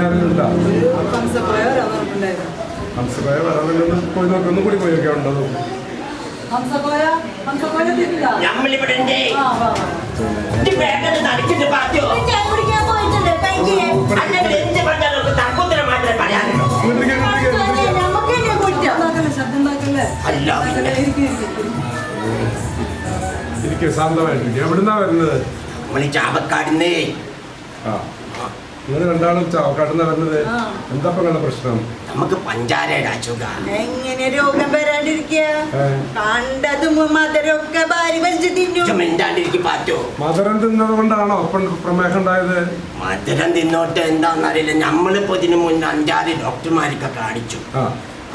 ആരെങ്കിലും ഉണ്ടോ? ഹംസഭായ വരാൻ പോയി നോക്കി ഒന്നും കൂടി പോയി നോക്കിയാൽ ഉണ്ടോ? ശാന്തമായിട്ടിരിക്കും. എവിടുന്നാ വരുന്നത്? ചാവക്കാടിന്ന്. നിങ്ങൾ രണ്ടാളും ചാവക്കാടുന്ന വരുന്നത്. എന്താ നിങ്ങളുടെ പ്രശ്നം? നമുക്ക് പഞ്ചാരയുടെ അസുഖം. എങ്ങനെ രോഗം വരാണ്ടിരിക്കുക? കണ്ടതും മധുരമൊക്കെ ഭാര്യ വലിച്ചു തിന്നു. മധുരം തിന്നത് കൊണ്ടാണോ അപ്പം പ്രമേഹം ഉണ്ടായത്? മധുരം തിന്നോട്ട് എന്താണെന്നറിയില്ല. നമ്മളിപ്പോ ഇതിനു മുന്നേ 5-6 ഡോക്ടർമാരൊക്കെ കാണിച്ചു.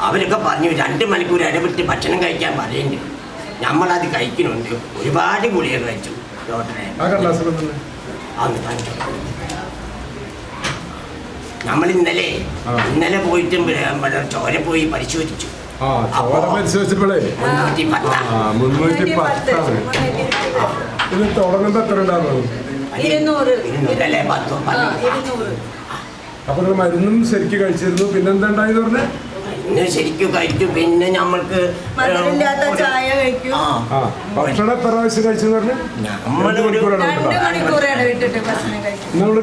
അവരൊക്കെ പറഞ്ഞു 2 മണിക്കൂർ ഇടവിട്ട് ഭക്ഷണം കഴിക്കാൻ പറയുന്നുണ്ട്. നമ്മളത് കഴിക്കുന്നുണ്ട്. ഒരുപാട് ഗുളിക കഴിച്ചു ഡോക്ടറെ. നമ്മൾ ഇന്നലെ പോയിട്ട് ചോര പോയി പരിശോധിച്ചു. അപ്പൊ മരുന്നും ശരിക്കും കഴിച്ചിരുന്നു. പിന്നെന്താ ഉണ്ടായെന്ന് പറഞ്ഞേ? ശരിക്കും കഴിക്കും. പിന്നെ നമ്മൾക്ക് ഭക്ഷണം എത്ര പ്രാവശ്യം കഴിച്ചു പറഞ്ഞു? നമ്മള്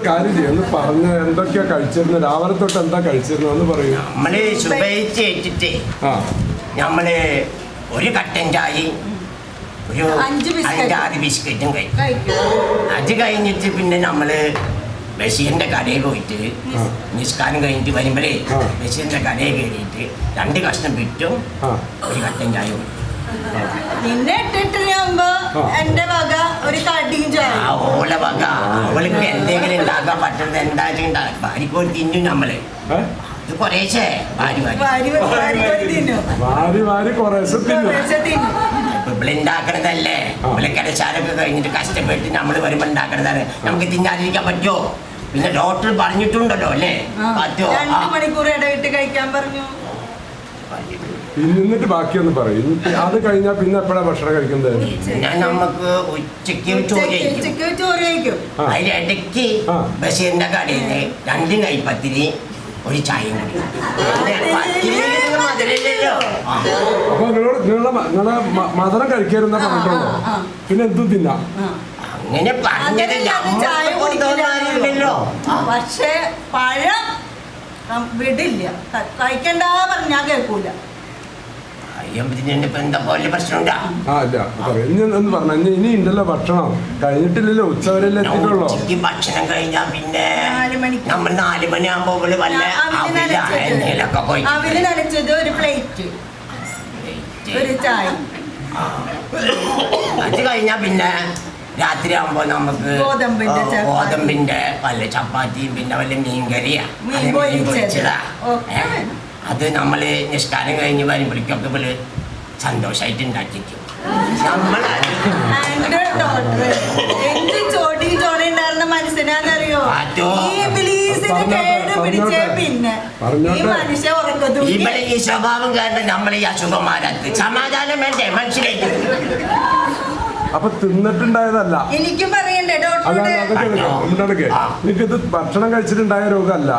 കാര്യം ചെയ്യും. ഒന്ന് പറഞ്ഞ എന്തൊക്കെയാ കഴിച്ചിരുന്നത്? രാവിലെ തൊട്ട് എന്താ കഴിച്ചിരുന്നത് എന്ന് പറയൂ. നമ്മള് സുബഹിച്ചിട്ട് നമ്മള് ഒരു കട്ടൻ ചായയും ഒരു 5-6 ബിസ്ക്കറ്റും കഴിക്കും. അത് കഴിഞ്ഞിട്ട് പിന്നെ നമ്മള് ബഷീറിന്റെ കടയിൽ പോയിട്ട് നിസ്കാരം കഴിഞ്ഞിട്ട് വരുമ്പോഴേ ബഷീറിന്റെ കടയിൽ കയറിയിട്ട് 2 കഷ്ണം പിറ്റും ഒരു കട്ടൻ ചായ കൊടുക്കും. പിന്നെ 8-8 എന്റെ വക ഒരു കടിയും ചായ. ഓളെ വക അവൾക്ക് എന്തെങ്കിലും ഉണ്ടാക്കാൻ പറ്റുന്നത് എന്താ ഉണ്ടാകും. ഭാര്യക്കോട് തിന്നും നമ്മള്. ഇത് കുറേശ്ശേ ഉണ്ടാക്കണതല്ലേ. നമ്മളെ കടശാലൊക്കെ കഴിഞ്ഞിട്ട് കഷ്ടപ്പെട്ട് നമ്മൾ വരുമ്പോ ഉണ്ടാക്കണതാണ്. നമുക്ക് തിന്നാതിരിക്കാൻ പറ്റുമോ? പിന്നെ ഡോക്ടർ പറഞ്ഞിട്ടുണ്ടല്ലോ അല്ലേ? 2 മണിക്കൂർ ഇടവിട്ട് കഴിക്കാൻ പറഞ്ഞു. എന്നിട്ട് ബാക്കിയൊന്ന് പറയും. അത് കഴിഞ്ഞാൽ പിന്നെ എപ്പോഴാണ് ഭക്ഷണം കഴിക്കുന്നത്? നമുക്ക് ഉച്ചയ്ക്ക് ചോറ് കഴിക്കും. അതിലിടയ്ക്ക് ബഷീറിന്റെ കടയിൽ നിന്ന് 2 നെയ്പത്തിരി ഒരു ചായയും കൂടി. അപ്പൊ നിങ്ങളെ മധുരം കഴിക്കരുന്ന പറഞ്ഞിട്ടുണ്ടോ? പിന്നെ എന്തും തിന്നാം. അങ്ങനെ പറഞ്ഞത് പക്ഷേ പഴം വിടില്ല. കഴിക്കണ്ട പറഞ്ഞാ കേൾക്കൂല. ഇനി ഉണ്ടല്ലോ ഭക്ഷണം കഴിഞ്ഞിട്ടില്ലല്ലോ. ഉച്ചവരെല്ലാം എത്തിയിട്ടുള്ളൂ. ഭക്ഷണം കഴിഞ്ഞാ പിന്നെ നമ്മൾ 4 മണിയാകുമ്പോ വല്ല അവല് നനച്ചത് ഒരു പ്ലേറ്റ് ഒരു ചായ. അത് കഴിഞ്ഞാ പിന്നെ രാത്രി ആകുമ്പോ നമുക്ക് ഗോതമ്പിന്റെ വല്ല ചപ്പാത്തിയും പിന്നെ വല്ല മീൻകറിയാ പൊരിച്ചതാ. അത് നമ്മള് നിസ്കാരം കഴിഞ്ഞ് വരുമ്പോഴേക്കൊക്കെ പോലെ സന്തോഷമായിട്ട് ഉണ്ടാക്കിക്കും. മനസ്സിനാന്നറിയോ ഇവിടെ ഈ സ്വഭാവം കാരണം നമ്മൾ ഈ അസുഖമാരത്ത് സമാധാനം വേണ്ടേ മനസ്സിലേക്ക്? അപ്പൊ തിന്നിട്ടുണ്ടായതല്ല. എനിക്കും പറയണ്ടേ നിനക്കിത് ഭക്ഷണം കഴിച്ചിട്ടുണ്ടായ രോഗമല്ല.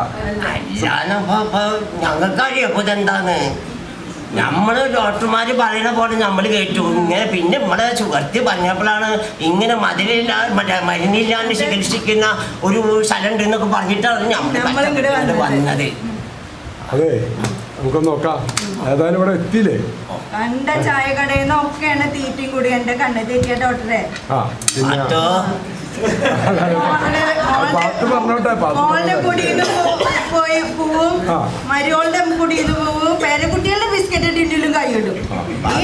ഞങ്ങൾക്കറിയാം ഇതെന്താന്ന്. നമ്മള് ഡോക്ടർമാര് പറയുന്ന പോലെ നമ്മൾ കേട്ടു. ഇങ്ങനെ പിന്നെ നമ്മളെ സുഹൃത്ത് പറഞ്ഞപ്പോഴാണ് ഇങ്ങനെ മരുന്നില്ലാണ്ട് ചികിത്സിക്കുന്ന ഒരു സ്ഥലം ഉണ്ടെന്നൊക്കെ പറഞ്ഞിട്ടാണ് നമ്മൾ വന്നത്. അതെ, നമുക്കൊന്ന് നോക്കാം. ഏതായാലും ഇവിടെ എത്തിയില്ലേ? കണ്ട ചായ കടയിൽ നിന്നൊക്കെയാണ് തീറ്റയും കൂടി എന്റെ കണ്ണ് തെറ്റിയ ഡോക്ടറെ. മോളുടെ കുടിയിൽ പോവും, മരിയോളുടെ കുടിയിൽ പോവും, പേരക്കുട്ടികളുടെ ബിസ്ക്കറ്റ് ടിന്നിലും കൈയിടും. ഈ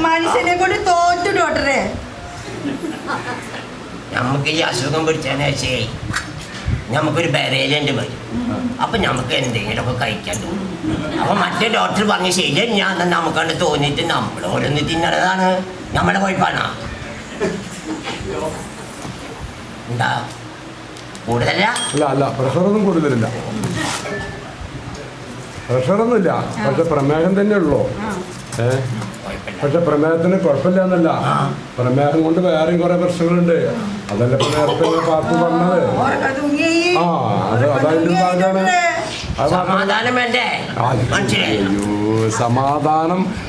മനുഷ്യനെ കൊണ്ട് തോറ്റു ഡോക്ടറെ. നമുക്ക് ഈ അസുഖം പിടിച്ചതിന് ശേഷം നമുക്കൊരു ബരയിലുണ്ട് വരും. അപ്പൊ നമുക്ക് എന്തെങ്കിലുമൊക്കെ കഴിക്കാൻ തോന്നും. അപ്പൊ മറ്റേ ഡോക്ടർ പറഞ്ഞ ശരി ഞാൻ നമുക്കണ്ട് തോന്നിയിട്ട് നമ്മൾ ഓരോന്ന് തിന്നണതാണ്. നമ്മളെ കുഴപ്പമാണോ? എന്താ കൂടുതല? അല്ല, പ്രഷറൊന്നും കൂടുതലില്ല. പ്രഷറൊന്നുമില്ല, പക്ഷെ പ്രമേഹം തന്നെ ഉള്ളൂ. പക്ഷെ പ്രമേഹത്തിന് കുഴപ്പമില്ല എന്നല്ല. പ്രമേഹം കൊണ്ട് വേറെയും കുറെ പ്രശ്നങ്ങളുണ്ട്. അതല്ല ഇപ്പൊ നേരത്തെ പാർട്ടി പറഞ്ഞത്. അത് അതിന്റെ ഭാഗമാണ്. സമാധാനം വേണ്ടേ മനസ്സിലായി? അയ്യോ,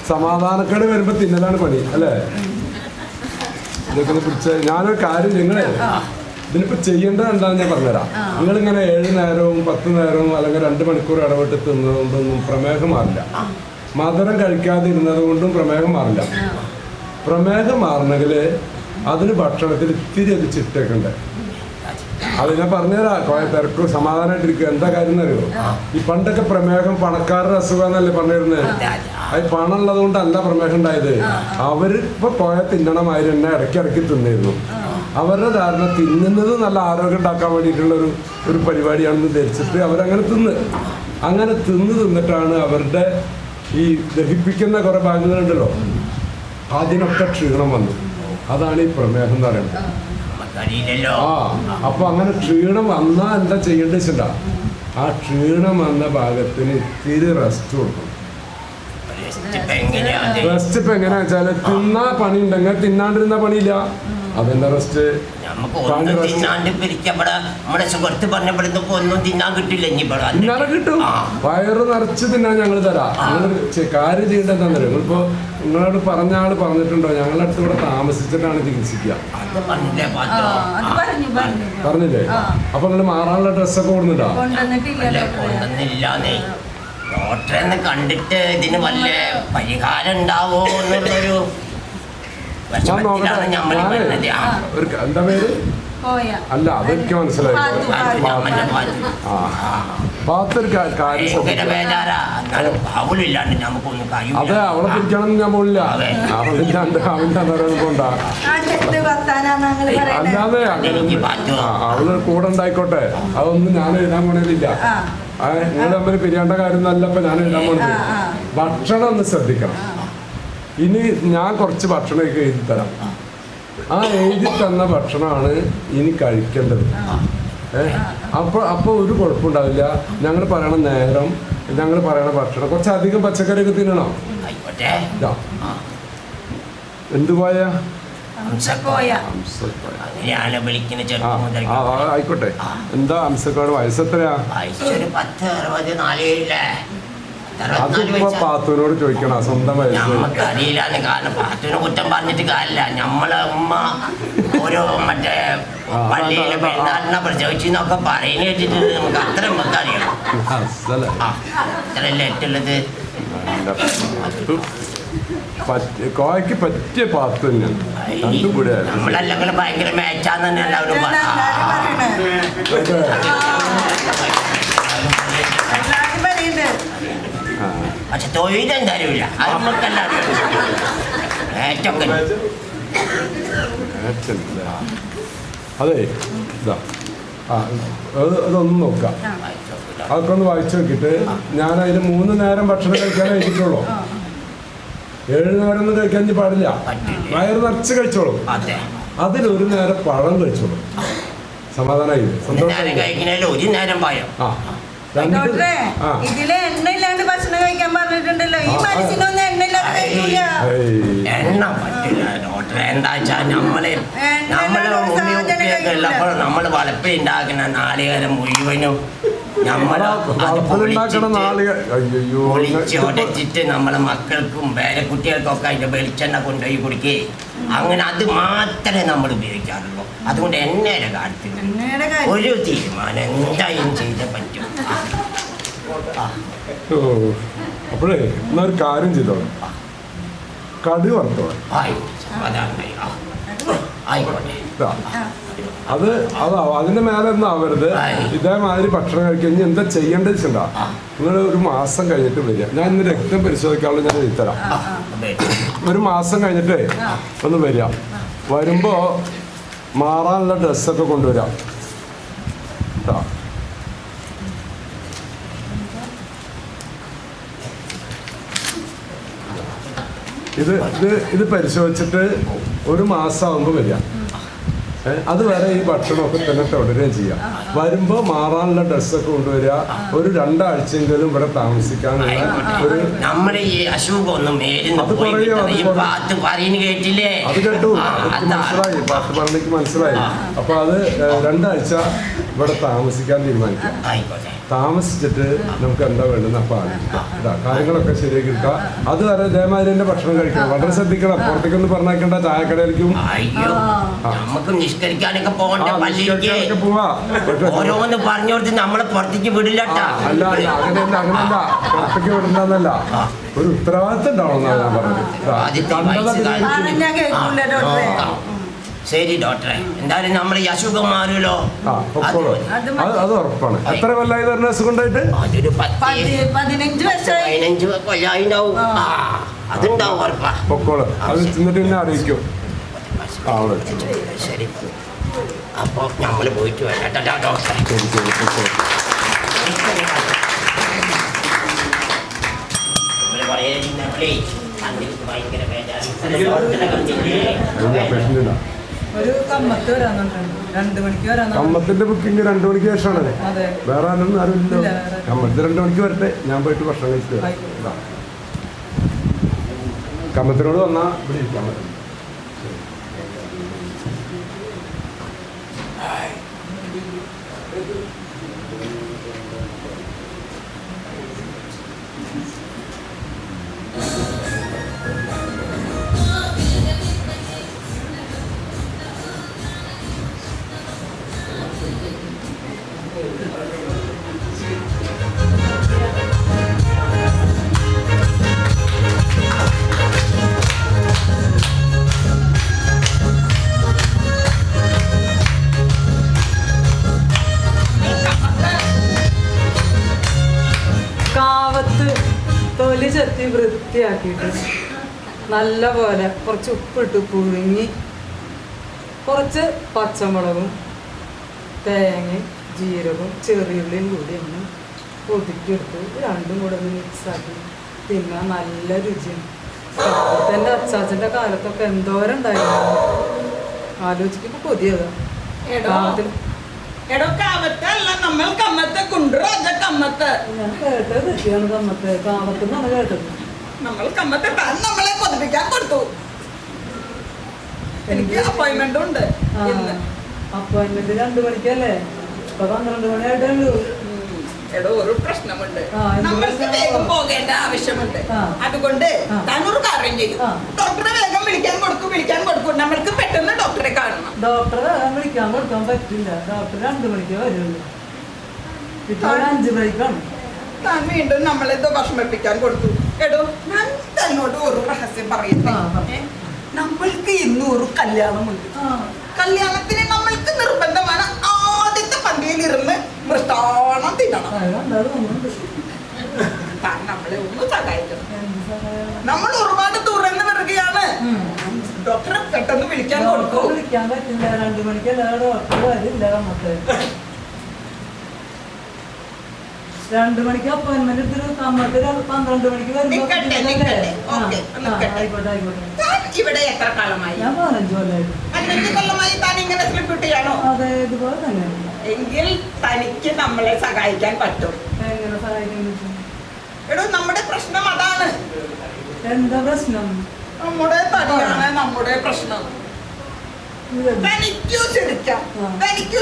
സമാധാനക്കേട് വരുമ്പോ തിന്നലാണ് പണി അല്ലേ? ഇതൊക്കെ പിടിച്ച ഞാനൊരു കാര്യം നിങ്ങളെ ഇതിനിപ്പോ ചെയ്യേണ്ടത് എന്താണെന്ന് ഞാൻ പറഞ്ഞുതരാം. നിങ്ങളിങ്ങനെ 7 നേരവും 10 നേരവും അല്ലെങ്കിൽ 2 മണിക്കൂർ ഇടവിട്ട് തിന്നതുകൊണ്ടൊന്നും പ്രമേഹം മാറില്ല. മധുരം കഴിക്കാതിരുന്നത് കൊണ്ടും പ്രമേഹം മാറില്ല. പ്രമേഹം മാറണമെങ്കിൽ അതിന് ഭക്ഷണത്തിൽ ഇത്തിരി അത് ചിട്ടൊക്കെ ഉണ്ട്. അത് ഞാൻ പറഞ്ഞുതരാം. കുറെ തിരക്ക് സമാധാനമായിട്ടിരിക്കുക. എന്താ കാര്യം എന്നറിയോ? ഈ പണ്ടൊക്കെ പ്രമേഹം പണക്കാരുടെ അസുഖമെന്നല്ലേ പറഞ്ഞിരുന്നത്. അത് പണം ഉള്ളത് കൊണ്ടല്ല പ്രമേഹം ഉണ്ടായത്. അവരിപ്പോ പോയ തിന്നണമാതിരി തന്നെ ഇടയ്ക്കിടയ്ക്ക് തിന്നിരുന്നു. അവരുടെ ധാരണ തിന്നുന്നത് നല്ല ആരോഗ്യം ഉണ്ടാക്കാൻ വേണ്ടിയിട്ടുള്ള ഒരു പരിപാടിയാണെന്ന് ധരിച്ചിട്ട് അവരങ്ങനെ അങ്ങനെ തിന്നിട്ടാണ് അവരുടെ ഈ ദഹിപ്പിക്കുന്ന കുറെ ഭാഗങ്ങളുണ്ടല്ലോ, അതിനൊക്കെ ക്ഷീണം വന്നു. അതാണ് ഈ പ്രമേഹം എന്ന് പറയുന്നത്. അപ്പൊ അങ്ങനെ ക്ഷീണം വന്നാ എന്താ ചെയ്യേണ്ടത് വെച്ചിട്ടാ, ആ ക്ഷീണം വന്ന ഭാഗത്തിന് ഇത്തിരി റെസ്റ്റ് കൊടുക്കണം. റെസ്റ്റ് ഇപ്പൊ എങ്ങനെയാ വെച്ചാല് തിന്നാ പണി ഉണ്ടെങ്കിൽ തിന്നാണ്ടിരുന്ന പണിയില്ല. അതെന്താ റെസ്റ്റ്? തിന്നാനെ കിട്ടും. വയറ് നിറച്ച് തിന്നാൻ ഞങ്ങൾ തരാം. നിങ്ങൾ കാര്യം ചെയ്യേണ്ടത് എന്താണെന്ന് അറിയാം. ഇപ്പൊ നിങ്ങളോട് പറഞ്ഞ ആള് പറഞ്ഞിട്ടുണ്ടോ ഞങ്ങളുടെ അടുത്ത് ഇവിടെ താമസിച്ചിട്ടാണ് ചികിത്സിക്കുക പറഞ്ഞില്ലേ? അപ്പൊ നിങ്ങൾ മാറാനുള്ള ഡ്രസ്സൊക്കെ കൊടുക്കുന്നുണ്ടോ? ഡോക്ടറെ കണ്ടിട്ട് ഇതിന് വല്ല പരിഹാരം ഉണ്ടാവോ എന്നുള്ളൊരു എന്താ പേര്? അല്ല, അതെനിക്ക് മനസ്സിലായി. അതെ, അവളെ പിടിക്കണം ഞാൻ പോലില്ല. അവളില്ലാണ്ട് അവൻ്റെ പോണ്ട. അല്ലാതെ അവള് കൂടെ ഉണ്ടായിക്കോട്ടെ. അതൊന്നും ഞാൻ എഴുതാൻ പോണേലില്ല. നിങ്ങൾ തമ്മിൽ പിരിയേണ്ട കാര്യം നല്ല ഇപ്പൊ ഞാൻ എഴുതാൻ പോണത്. ഭക്ഷണം ഒന്ന് ശ്രദ്ധിക്കണം. ഇനി ഞാൻ കുറച്ച് ഭക്ഷണമൊക്കെ എഴുതി തരാം. ആ എഴുതി തന്ന ഭക്ഷണമാണ് ഇനി കഴിക്കേണ്ടത്. അപ്പോൾ ഒരു കുഴപ്പമുണ്ടാവില്ല. ഞങ്ങൾ പറയണ നേരം, ഞങ്ങൾ പറയണ ഭക്ഷണം കുറച്ചധികം പച്ചക്കറിയൊക്കെ തിന്നണം. എന്ത് പോയാ? ആയിക്കോട്ടെ. എന്താ അംസക്കോട് വയസ്സെത്രയാ? അതിപ്പോ പാത്തുവിനോട് ചോദിക്കണം. സ്വന്തം വയസ്സ് അറിയില്ലാന്ന്. കാരണം പാത്തുവിനെ കുറ്റം പറഞ്ഞിട്ട് കാര്യമില്ല. നമ്മളെ ഉമ്മ ഓരോ മറ്റേ പള്ളിയിലെ പെരുന്നാളിനെ പ്രസവിച്ചെന്നൊക്കെ പറയുന്ന കേട്ടിട്ട് നമുക്ക് അത്ര നമുക്കറിയാം. അത്രയല്ലേ ഏറ്റുള്ളത്. കോയക്ക് പറ്റിയ പാത്തു തന്നെയാണ്. നമ്മളെല്ലാം ഭയങ്കര മാച്ചാന്ന് തന്നെ എല്ലാവരും പക്ഷെ തൊഴിലെന്തായാലും ഇല്ല. അത് നമുക്കെല്ലാവരും അതെ. ഇതാ അതൊന്നും നോക്കാം. അതൊക്കെ ഒന്ന് വായിച്ചു നോക്കിയിട്ട് ഞാൻ അതിന് 3 നേരം ഭക്ഷണം കഴിക്കാനേ കഴിച്ചിട്ടുള്ളൂ. 7 നേരം ഒന്നും കഴിക്കാൻ പാടില്ല. വയറ് നിറച്ച് കഴിച്ചോളൂ. അതിലൊരു നേരം പഴം കഴിച്ചോളൂ. സമാധാനമായി ഒരു നേരം പായം. ഇതിലെ എണ്ണയില്ലാണ്ട് ഭക്ഷണം കഴിക്കാൻ പറഞ്ഞിട്ടുണ്ടല്ലോ. ഈ മനുഷ്യനൊന്നും എണ്ണയില്ലാതെ കഴിക്കില്ല. എണ്ണ പറ്റില്ല ഡോക്ടറെ. എന്താ വെച്ചാ നമ്മള് നമ്മള് വളപ്പിൽ ഉണ്ടാക്കുന്ന നാളികേരം മുഴുവനും ഒളിച്ചൊടച്ചിട്ട് നമ്മളെ മക്കൾക്കും പേരക്കുട്ടികൾക്കും ഒക്കെ അതിന്റെ വെളിച്ചെണ്ണ കൊണ്ടുപോയി കൊടുക്കേ. അങ്ങനെ അത് മാത്രമേ നമ്മൾ ഉപയോഗിക്കാറുള്ളൂ. അതുകൊണ്ട് എണ്ണയുടെ കാര്യത്തിൽ ഒരു തീരുമാനം എന്തായാലും ചെയ്തേ പറ്റും. അപ്പോഴേ എന്നാ ഒരു കാര്യം ചെയ്തോ, കടി വറുത്തോ. ആയിക്കോട്ടെ. അതിന്റെ മേലെ ഒന്നും ആവരുത്. ഇതേമാതിരി ഭക്ഷണം കഴിക്കഴിഞ്ഞ് എന്താ ചെയ്യേണ്ടത് വെച്ചിട്ടുണ്ടാ, നിങ്ങൾ 1 മാസം കഴിഞ്ഞിട്ട് വരിക. ഞാൻ ഇന്ന് രക്തം പരിശോധിക്കാനുള്ള ഞാൻ എഴുതിത്തരാം. 1 മാസം കഴിഞ്ഞിട്ട് ഒന്ന് വരിക. വരുമ്പോ മാറാനുള്ള ഡ്രസ്സൊക്കെ കൊണ്ടുവരാം. ഇത് പരിശോധിച്ചിട്ട് 1 മാസം ആകുമ്പോൾ വരിക. അതുവരെ ഈ ഭക്ഷണമൊക്കെ തന്നെ തുടരുകയും ചെയ്യാം. വരുമ്പോ മാറാനുള്ള ഡ്രസ്സൊക്കെ കൊണ്ടുവരിക. ഒരു 2 ആഴ്ചയെങ്കിലും ഇവിടെ താമസിക്കാനുള്ള ഒരു നമ്മുടെ ഈ അസുഖമൊന്നും അത് പറയോ. അത് കേട്ടു, എനിക്ക് മനസ്സിലായി. പാട്ട് പറഞ്ഞിക്ക് മനസ്സിലായി. അപ്പൊ അത് 2 ആഴ്ച ഇവിടെ താമസിക്കാൻ തീരുമാനിക്കാം. ആയിക്കോട്ടെ. താമസിച്ചിട്ട് നമുക്ക് എന്താ വേണ്ടുന്ന അപ്പം കാര്യങ്ങളൊക്കെ ശരിയാക്കി എടുക്കാം. അതുവരെ ഇതേമാതിരി തന്നെ ഭക്ഷണം കഴിക്കണം. വളരെ ശ്രദ്ധിക്കണം. പുറത്തേക്കൊന്നും പറഞ്ഞേക്കണ്ട. ചായക്കടയിലേക്കും അയ്യോ നമുക്ക് നിഷ്കരിക്കാനൊക്കെ പോകണ്ട. പള്ളിയിലേക്ക് പോവാ. ഓരോന്ന് പറഞ്ഞു കൊടുത്ത് നമ്മളെ പുറത്തേക്ക് വിടില്ലട്ടാ. അല്ല അങ്ങനെയല്ല പുറത്തേക്ക് വിടണ്ടെന്നല്ല, ഒരു ഉത്തരവാദിത്തം ഉണ്ടാവണമെന്നാണ് ഞാൻ പറഞ്ഞത്. ശരി ഡോക്ടറെ, എന്തായാലും നമ്മൾ ഈ അസുഖം മാറുമല്ലോ. അത് ഉറപ്പാണ്. എത്ര കൊല്ലായി പറഞ്ഞ അസുഖം ഉണ്ടായിട്ട്? അതൊരു 15 കൊല്ലായി ഉണ്ടാവും. അതുണ്ടാവും ഉറപ്പാ. പൊക്കോള്. അത് ചെന്നിട്ട് പിന്നെ അറിയിക്കും. ശരി, അപ്പൊ നമ്മൾ പോയിട്ട് വരാം ഡോക്ടറെ. ഒരു കമ്മത്ത് വരാന്നുണ്ട് 2 മണിക്ക് വരാൻ. കമ്മത്തിന്റെ ബുക്കിംഗ് 2 മണിക്ക് ശേഷമാണ്. വേറെ ആരും ഇല്ല. കമ്മത്ത് 2 മണിക്ക് വരട്ടെ. ഞാൻ പോയിട്ട് ഭക്ഷണം കഴിച്ചിട്ട് വരാം. കമ്മത്തിനോട് വന്നാ ഇവിടെ ഇരിക്കാൻ പറ്റും. തൊലി ചെത്തി വൃത്തിയാക്കിയിട്ട് നല്ല പോലെ കുറച്ച് ഉപ്പിട്ട് പുഴുങ്ങി കുറച്ച് പച്ചമുളകും തേങ്ങയും ജീരകവും ചെറിയുള്ളിയും കൂടി ഒന്ന് ഒതുക്കിയെടുത്ത് രണ്ടും കൂടെ ഒന്ന് മിക്സാക്കി തിന്നാൻ നല്ല രുചിയാണ്. എൻ്റെ അച്ചാച്ചൻ്റെ കാലത്തൊക്കെ എന്തോരം ഉണ്ടായിരുന്നു. ആലോചിക്കുമ്പോൾ കൊതിയതാ. എടോ കാവത്തല്ല, നമ്മൾ കമ്മത്തെ കൊണ്ടുവരാ. കമ്മത്ത് ഞാൻ കേട്ടത് തെറ്റിയാണ്. കമ്മത്ത് കാവത്തെന്നാണ് കേട്ടത്. നമ്മൾ കമ്മത്തെ നമ്മളെ കൊതിപ്പിക്കാൻ കൊടുത്തു. എനിക്ക് അപ്പോയിന്റ്മെന്റ് ഉണ്ട്. അപ്പോയിന്റ്മെന്റ് 2 മണിക്കല്ലേ? ഇപ്പൊ 12 മണിയായിട്ടുള്ളൂ. എടോ ഒരു പ്രശ്നമുണ്ട്. നമ്മൾക്ക് വേഗം പോകേണ്ട ആവശ്യമുണ്ട്. അതുകൊണ്ട് താനൊരു കാര്യം ചെയ്യും. ഡോക്ടറെ വേഗം വിളിക്കാൻ കൊടുക്കും. നമ്മൾക്ക് പെട്ടെന്ന് ഡോക്ടറെ കാണണം. ഡോക്ടറെ വിളിക്കാൻ കൊടുക്കാൻ പറ്റില്ല. ഡോക്ടർ 2 മണിക്ക് വരുള്ളൂ. ഇപ്പോൾ 5 മണിക്കാണ്. താൻ വീണ്ടും നമ്മളെന്തോ വിഷമിപ്പിക്കാൻ കൊടുത്തു. എടോ ഞാൻ തന്നോട് ഒരു രഹസ്യം പറയുന്നേ. നമ്മൾക്ക് ഇന്ന് ഒരു കല്യാണമുണ്ട്. കല്യാണത്തിന് നമ്മൾക്ക് നിർബന്ധമാണ് ആദ്യത്തെ പന്തിയിൽ ഇരുന്ന് മൃഷ്ടാണം തിന്നണം. താൻ നമ്മളെ ഒന്ന് സഹായിക്കണം. നമ്മൾ ഒരുപാട് തുറന്നു വരികയാണ്. ഡോക്ടറെ പെട്ടെന്ന് വിളിക്കാൻ കൊടുക്കും. വിളിക്കാൻ പറ്റില്ല. 2 മണിക്കല്ല ഡോക്ടർ വരില്ല. നമുക്ക് 2 മണിക്ക് അപ്പോയിന്റ്മെന്റ് എടുത്തിട്ട് കമ്മത്ത് 12 മണിക്ക് വരുമ്പോ ഇവിടെ എത്ര കാലമായി? ഞാൻ 15 കൊല്ലമായിട്ട്. 15 കൊല്ലമായി താൻ ഇങ്ങനെ സ്ലിപ്പിട്ടിയാണോ? അതെ, ഇതുപോലെ തന്നെ. എങ്കിൽ തനിക്ക് നമ്മളെ സഹായിക്കാൻ പറ്റും. എങ്ങനെ സഹായിക്കാൻ പറ്റും? എടോ നമ്മുടെ പ്രശ്നം അതാണ്. എന്താ പ്രശ്നം? നമ്മുടെ തടിയാണ് നമ്മുടെ പ്രശ്നം. തനിക്കു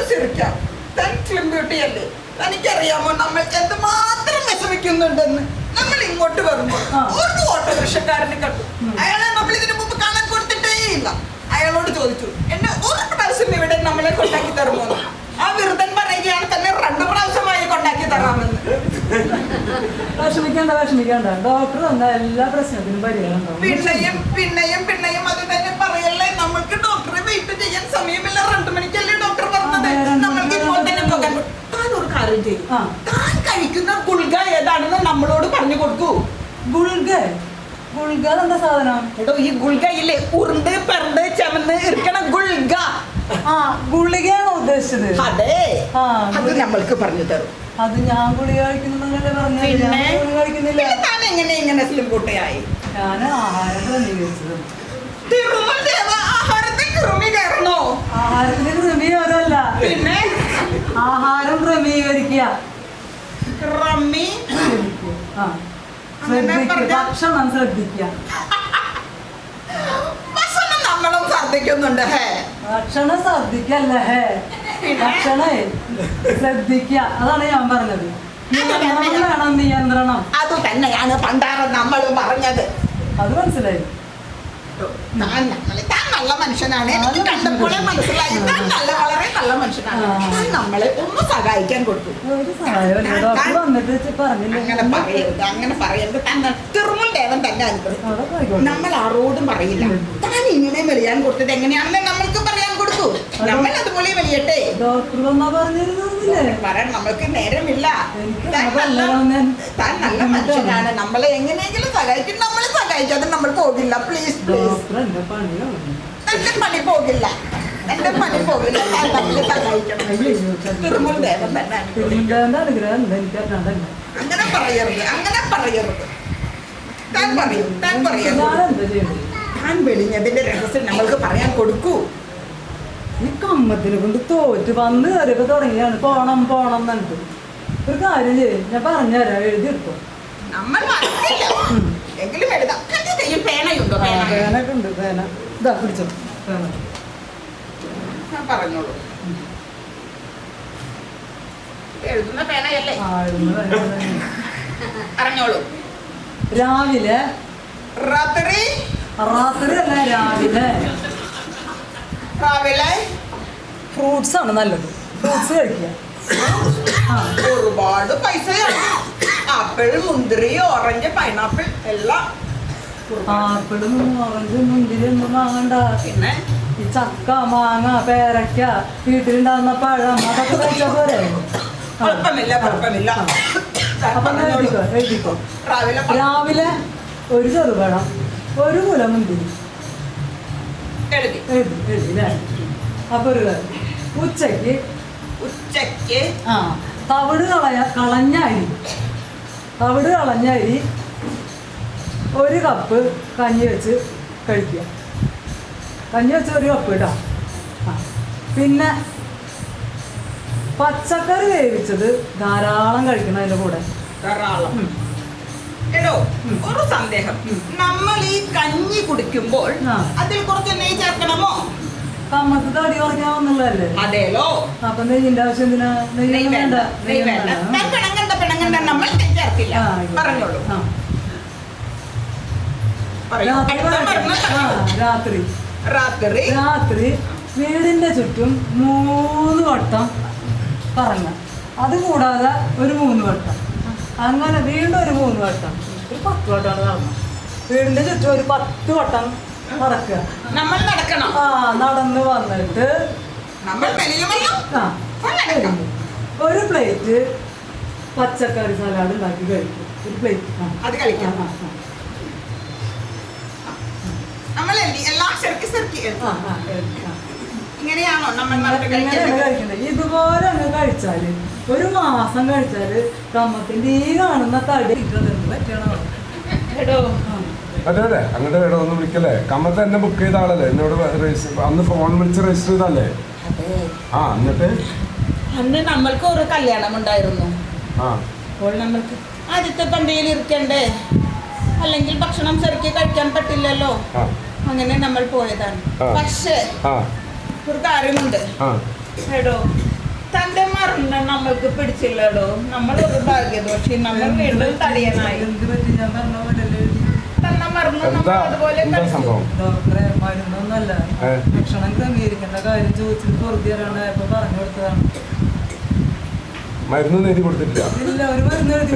ചിരിക്കാം. തൻ സ്ലിം ബ്യൂട്ടി അല്ലേ? തനിക്കറിയാമോ നമ്മൾ എന്തുമാത്രം വിഷമിക്കുന്നുണ്ടെന്ന്? നമ്മൾ ഇങ്ങോട്ട് വരുമ്പോൾ ഒരു ഓട്ടോറിക്ഷക്കാരനെ കണ്ടു. അയാളെ നമ്മൾ ഇതിനു മുമ്പ് കാണാൻ കൊടുത്തിട്ടേ ഇല്ല. അയാളോട് ചോദിച്ചു, എന്നെ ഒരു പ്രാവശ്യം ഇവിടെ നമ്മളെ കൊണ്ടാക്കി തരുമോ? ആ വിരുദ്ധൻ പറയുകയാണ് തന്നെ 2 പ്രാവശ്യമായി കൊണ്ടാക്കി തരാമെന്ന്. വിഷമിക്കണ്ട. ഡോക്ടർ വന്ന എല്ലാ പ്രശ്നത്തിനും പരിഹാരം. പിന്നെയും അത് തന്നെ പറയല്ലേ. നമ്മൾക്ക് ഡോക്ടറെ വെയിറ്റ് ചെയ്യാൻ സമയമില്ല. 2 മണിക്കല്ലേ ഡോക്ടർ പറഞ്ഞത്. നമ്മൾക്ക് ഇപ്പോൾ തന്നെ പോകാൻ. താൻ ഒരു കാര്യം ചെയ്യും. താൻ കഴിക്കുന്ന ഗുൾഗ ഏതാണെന്ന് നമ്മളോട് പറഞ്ഞു കൊടുക്കൂ. ഗുൾഗ എന്താ സാധനം? എടോ ഈ ഗുൾഗ ഇല്ലേ, ഉരുണ്ട് പെറണ്ട് ചെമന്ന് ഇരിക്കണ ഗുൾഗ. ഗുളികയാണോ ഉദ്ദേശിച്ചത്? അതെ, അത് നമ്മൾക്ക് പറഞ്ഞു തരും. അത് ഞാൻ ഗുളിക കഴിക്കുന്നുണ്ടല്ലേ പറഞ്ഞു. കഴിക്കുന്നില്ല. താൻ എങ്ങനെ സ്ലിം കുട്ടയായി? ഞാൻ ആഹാരം ക്രമീകരിച്ചത്. ആഹാരത്തിൽ കൃമി കയറണോ? ആഹാരത്തിന് കൃമി ഓരോല്ല, പിന്നെ ആഹാരം ക്രമീകരിക്കുക. ഭക്ഷണം ശ്രദ്ധിക്കുക. നമ്മളും ശ്രദ്ധിക്കുന്നുണ്ട്. ഭക്ഷണം ശ്രദ്ധിക്കല്ലേ. ഭക്ഷണേ ശ്രദ്ധിക്കുക, അതാണ് ഞാൻ പറഞ്ഞത്. നിയന്ത്രണം വേണം, നിയന്ത്രണം. അത് തന്നെയാണ് പണ്ടാറ് നമ്മളും പറഞ്ഞത്. അത് മനസ്സിലായി. താൻ നല്ല മനുഷ്യനാണ്, എനിക്ക് കണ്ടപ്പോഴേ മനസ്സിലായി. താൻ വളരെ നല്ല മനുഷ്യനാണ്. താൻ നമ്മളെ ഒന്ന് സഹായിക്കാൻ കൊടുത്തു. ഒരു സഹായം ഡോക്ടർ വന്നിട്ട് പറഞ്ഞില്ല. അങ്ങനെ പറയരുത്. തന്നെ തിരുമുൽ ദേവൻ തന്നെ അനുഗ്രഹിക്കും. നമ്മൾ ആരോടും പറയില്ല. താൻ ഇങ്ങനെ വെളിയാൻ കൊടുത്തത് എങ്ങനെയാണെന്ന് നമ്മൾക്ക് പറയാൻ കൊടുക്കൂ. നമ്മൾ അതുപോലെ വെളിയട്ടെ. ഡോക്ടർ വന്നാ പറഞ്ഞിരുന്നില്ലേ? പറയാൻ നമ്മൾക്ക് നേരമില്ല. താൻ നല്ല മനുഷ്യനാണ്. നമ്മളെ എങ്ങനെയെങ്കിലും സഹായിക്കും. നമ്മളെ സഹായിക്കാതെ നമ്മൾ പോകില്ല. Please please. എന്റെ പണിയാണ്. എന്റെ പണി പോകില്ല. എന്റെ പണി പോകില്ല. താൻ നമ്മളെ സഹായിക്കണം. തിരുമുൽ ദേവൻ തന്നെ തിരുമുണ്ടാന്റെ അനുഗ്രഹം എനിക്ക് അറിയാണ്ടല്ല. അങ്ങനെ പറയരുത്. അങ്ങനെ പറയരുത്. താൻ പറയും. താൻ പറയരുത്. ഞാനെന്താ ചെയ്യുന്നത്? താൻ വെളിഞ്ഞതിന്റെ രഹസ്യം നമ്മൾക്ക് പറയാൻ കൊടുക്കൂ. ഈ കമ്മത്തിനെ കൊണ്ട് തോറ്റ് വന്ന് കയറിയപ്പോ തുടങ്ങിയാണ് പോണം പോണം എന്നിട്ട്. ഒരു കാര്യം ചെയ്യും, ഞാൻ പറഞ്ഞുതരാം, എഴുതിയെടുത്തോ. നമ്മൾ മനസ്സില്ല എങ്കിലും എഴുതാം. എന്റെ കയ്യിൽ പേനയുണ്ടോ? പേനൊക്കെ ഉണ്ട്. പേന ഇതാ പിടിച്ചോ. പേന ഞാൻ പറഞ്ഞോളൂ. എഴുതുന്ന പേനയല്ലേ? പറഞ്ഞോളൂ. രാവിലെ രാത്രി അല്ല രാവിലെ രാവിലെ ഫ്രൂട്ട്സ് ആണ് നല്ലത്. ഫ്രൂട്ട്സ് കഴിക്കുക. ഒരുപാട് പൈസയാണ്. ആപ്പിൾ, മുന്തിരി, ഓറഞ്ച്, പൈനാപ്പിൾ എല്ലാം. ആപ്പിളും ഓറഞ്ചും മുന്തിരി ഒന്നും വാങ്ങണ്ട. പിന്നെ ഈ ചക്ക, മാങ്ങ, പേരയ്ക്ക, വീട്ടിലുണ്ടാകുന്ന പഴം അതൊക്കെ കഴിച്ചാൽ പോരെ? കുഴപ്പമില്ല, കുഴപ്പമില്ല. അപ്പൊ എഴുതിക്കോ. രാവിലെ ഒരു ചെറുപഴം, ഒരു കുല മുന്തിരി എഴുതി എഴുതില്ലേ? അപ്പൊ ഒരു കാര്യം, ഉച്ചക്ക് തവിട് കളഞ്ഞ അരി ഒരു കപ്പ് കഞ്ഞി വെച്ച് കഴിക്കുക. കഞ്ഞി വെച്ച് ഒരു കപ്പ് ഇടാം. പിന്നെ പച്ചക്കറി വേവിച്ചത് ധാരാളം കഴിക്കണം അതിൻ്റെ കൂടെ. ധാരാളം. എടോ, ഒരു സന്ദേഹം. നമ്മൾ ഈ കഞ്ഞി കുടിക്കുമ്പോൾ അതിൽ കുറച്ച് നെയ്യ് ചേർക്കണമോ? കമ്മത്ത് തടി കുറയ്ക്കാവുന്നുള്ളതല്ലേ? അതേലോ. അപ്പൊ നെയ്യിന്റെ ആവശ്യം എന്തിനാ? നെയ്യ് വേണ്ട. പിണങ്ങണ്ട, നമ്മൾ ചേർക്കില്ല. പറഞ്ഞോളൂ. രാത്രി വീടിന്റെ ചുറ്റും 3 വട്ടം കറങ്ങ. അത് കൂടാതെ ഒരു 3 വട്ടം, അങ്ങനെ വീണ്ടും ഒരു 3 വട്ടം, ഒരു 10 വട്ടമാണ് കറങ്ങുക. വീടിന്റെ ചുറ്റും ഒരു 10 വട്ടം നടക്കുക. നമ്മൾ നടക്കണം. നടന്ന് വന്നിട്ട് നമ്മൾ ഒരു പ്ലേറ്റ് പച്ചക്കറി സലാഡ് ഉണ്ടാക്കി കഴിക്കും. ഒരു പ്ലേറ്റ് അത് കഴിക്കാം. നമ്മൾ എല്ലാം ഇങ്ങനെയാണോ നമ്മൾ കഴിക്കുന്നത്? ഇതുപോലെ അങ്ങ് കഴിച്ചാല്, ഒരു മാസം കഴിച്ചാല് കമ്മത്തിന്റെ ഈ കാണുന്ന തടി പറ്റണോ? അതെ അതെ, അങ്ങോട്ട് ഇടം ഒന്നും വിളിക്കല്ലേ. കമ്മത്ത് എന്നെ ബുക്ക് ചെയ്ത ആളല്ലേ, എന്നോട് അന്ന് ഫോൺ വിളിച്ച് രജിസ്റ്റർ ചെയ്തല്ലേ? എന്നിട്ട് അന്ന് നമ്മൾക്ക് ഒരു കല്യാണം ഉണ്ടായിരുന്നു. അപ്പോൾ നമ്മൾക്ക് ആദ്യത്തെ പന്തിയിൽ ഇരിക്കണ്ടേ, അല്ലെങ്കിൽ ഭക്ഷണം ശരിക്ക് കഴിക്കാൻ പറ്റില്ലല്ലോ. അങ്ങനെ നമ്മൾ പോയതാണ്. പക്ഷേ ഒരു കാര്യമുണ്ട് എടോ, തന്റെ മരണം നമ്മൾക്ക് പിടിച്ചില്ലടോ. നമ്മളൊരു ഭാഗ്യദോഷി. നമ്മൾ വീണ്ടും തടിയനായി. തന്നെ മരണം നമ്മൾ അതുപോലെ ഡോക്ടറെ മരുന്നൊന്നല്ല, ഭക്ഷണം ക്രമീകരിക്കേണ്ട കാര്യം ചോദിച്ചിട്ട് പുറത്തു തരാണ്ടായപ്പോ പറഞ്ഞു കൊടുത്തതാണ്. മരുന്ന് എഴുതി കൊടുത്തിട്ടില്ല. ഇല്ല, ഒരു മരുന്ന് എഴുതി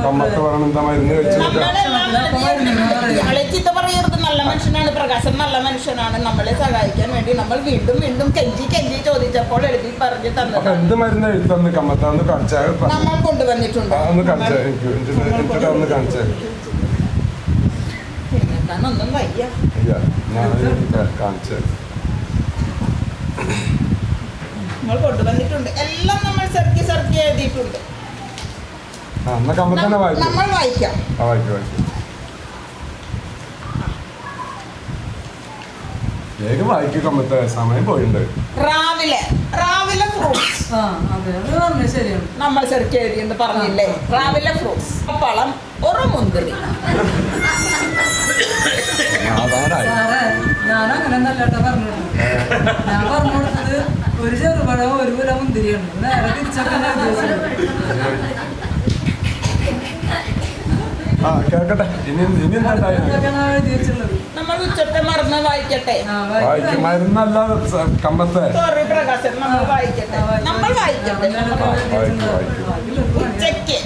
കമ്മത്ത് പറയണം എന്താ മരുന്ന് ചീത്ത പറയരുത്. നല്ല മനുഷ്യനാണ് പ്രകാശൻ, നല്ല മനുഷ്യനാണ്. നമ്മളെ സഹായിക്കാൻ വേണ്ടി നമ്മൾ വീണ്ടും വീണ്ടും കെഞ്ചി ചോദിച്ചപ്പോൾ എഴുതി പറഞ്ഞു തന്നത്. എന്ത് മരുന്ന് എഴുത്തന്ന് കമ്മത്താന്ന് കാണിച്ചാൽ നമ്മൾ കൊണ്ടുവന്നിട്ടുണ്ട്. ഒന്ന് കാണിച്ചാൽ എനിക്ക് ഒന്ന് കാണിച്ചാൽ ഒന്നും വയ്യ. ഞാൻ കാണിച്ചത് നമ്മൾ കൊണ്ടുവന്നിട്ടുണ്ട്. എല്ലാം നമ്മൾ സെർക്കി എഴുതിയിട്ടുണ്ട്. നമ്മൾ വായിക്കാം. വേഗം വായിക്കും കമ്മത്തെ, സമയം പോയിട്ടുണ്ട്. രാവിലെ ഫ്രൂട്ട്സ് നമ്മൾ സെർച്ച് എഴുതിയെന്ന് പറഞ്ഞില്ലേ? രാവിലെ ഫ്രൂട്ട്സ്, പഴം, ഒരു മുന്തിരി. ഞാനങ്ങനെ നല്ലട്ടോ പറഞ്ഞു. ഞാൻ പറഞ്ഞു കൊടുത്തത് ഒരു ചെറുപഴം ഒരു കിലോ മുന്തിരിയാണ്. നേരെ തിരിച്ചൊക്കെ കേൾക്കട്ടെ. ഇനി എന്താ എഴുതിയിട്ടുള്ളത്. നമ്മൾ ഉച്ചത്തെ മറന്ന് വായിക്കട്ടെ. മരുന്നല്ല കമ്പത്തെ. സോറി പ്രകാശൻ, നമ്മൾ വായിക്കട്ടെ. നമ്മൾ വായിക്കട്ടെ. ഉച്ചയ്ക്ക്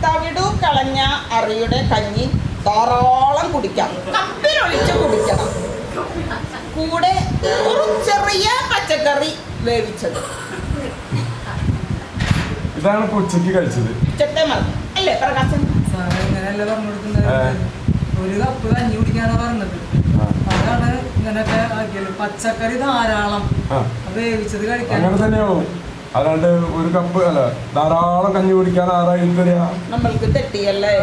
തവിടു കളഞ്ഞ അറിയുടെ കഞ്ഞി ധാരാളം കുടിക്കാം. കപ്പിലൊളിച്ച് കുടിക്കണം. കൂടെ ഒരു ചെറിയ പച്ചക്കറി വേവിച്ചത്. ഇതാണ് ഇപ്പൊ ഉച്ചക്ക് കഴിച്ചത്. ഉച്ചത്തെ മറന്ന് അല്ലേ പ്രകാശൻ? സാറേ ഇങ്ങനെയല്ല പറഞ്ഞു കൊടുക്കുന്നത്. ഒരു കപ്പ് കഞ്ഞി കുടിക്കാനാ പറഞ്ഞത്. അതാണ് ഇങ്ങനൊക്കെ ആക്കിയത്. പച്ചക്കറി ധാരാളം വേവിച്ചത് കഴിക്കാൻ. അങ്ങനെ തന്നെയാവും. അല്ലാണ്ട് ഒരു കപ്പ് അല്ല ധാരാളം കഞ്ഞി കുടിക്കാൻ ആരായി തരാ? നമ്മൾക്ക് തെറ്റിയല്ലേ?